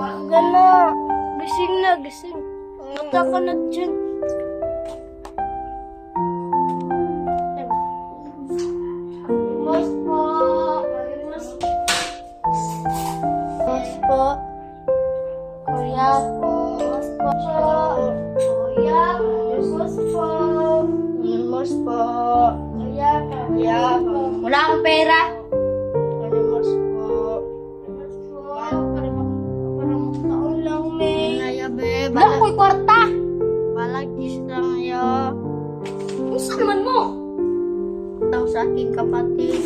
Aga na. Gising na, gising. Mata ka na dyan. Mas po. Mas po. Kuya po. Mas po. Kuya. Mas po. Mas po. Kuya. Kuya. Wala akong pera. Mas po. Mas po. Parang taon lang, May. Nayabe. Balang ko'y kwarta. Balagis lang yo. Kung saan naman mo? Ito sa aking kapatid.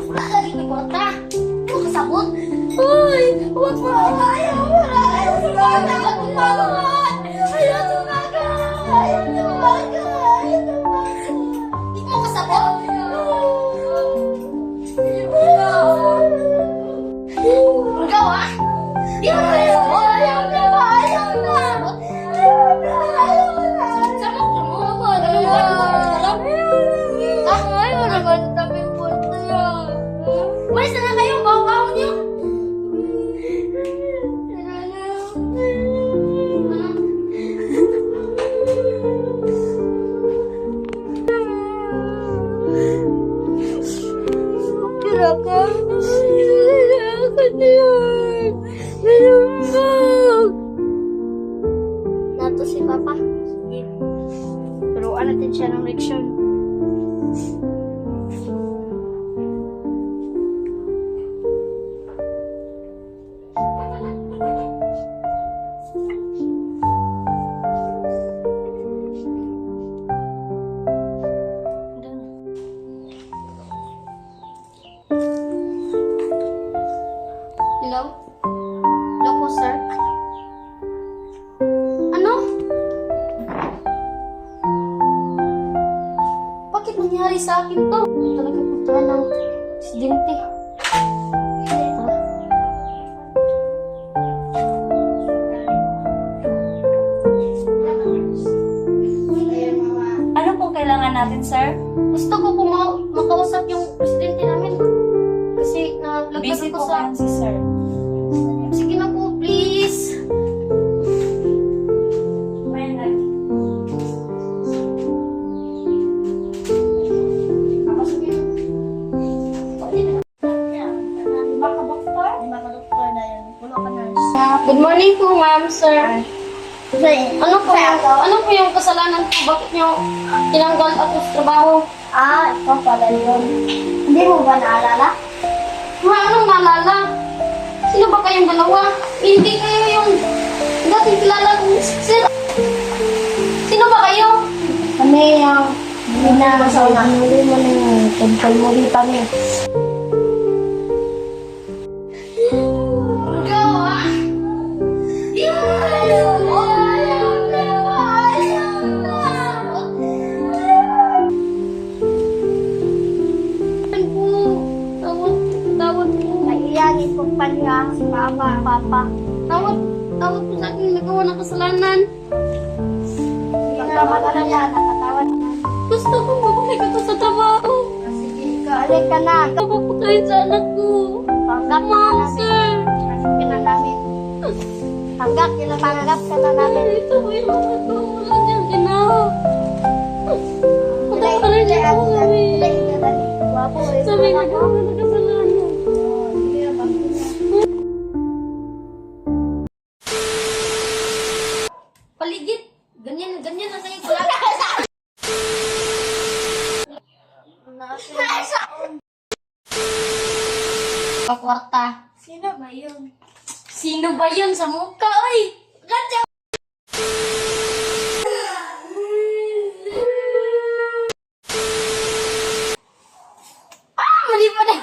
Wala lagi ko'y kwarta. Ano kasabot? Uy! Huwag mo! Ayaw mo! Ayaw sumaga! Ayaw sumaga! Ayaw sumaga! Ayaw sumaga! Ayaw sumaga! Di mo kasabot? Ikaw ah! Di mo kasabot? Ayaw na! Ayaw na! Ayaw na! Ayaw na! Samok mo ba? Ayaw naman tabi po ito yan. Umalis na kayo! Bawa-bawa niyo! Silakan. Silakan yan. Silakan. Nato si Papa. Sige. Turuan natin siya ng leksyon. Hello? Hello po, sir? Ano? Bakit nangyari sa akin to? Talaga punta ng aksidente. Ano pong kailangan natin, sir? Gusto ko po makausap yung presidente namin. Kasi nalaglag Busy ako po sa... kayo si sir. Sige na po, please. Good morning po, ma'am, sir. Ano po yung kasalanan ko? Bakit niyo tinanggal ako sa trabaho? Ito pala yun. Hindi mo ba naalala? Ma, anong naalala? Sino ba kayong dalawa? Hindi kayo yung dating kilala ko. Sino ba kayo? Kami yung hindi mo na yung tagpalmuri kami. Ikaw ah! Ayaw mo! Ayaw na! Ayaw na! Tawad po. Naiyanin po pa niya si Papa. Tawad po sa akin nagawa ng kasalanan. Magkamadala niya, nakatawad na. Gusto ko mabalik ako sa trabaho. Sige, alik ka na. Kapapatayin sa anak ko. Tanggap ka Ma'am, na sir. namin. namin. Tanggap ka na namin. Ito ko yung mga ito. Wala niyang ina. Patayin niya ako kami. Sabi nagawa ng kasalanan. Paligid. Ganyan na sa'yo. Pakwarta. Sino ba yun? Sino ba yun sa mukha, oy? Ganda! Mali pa na.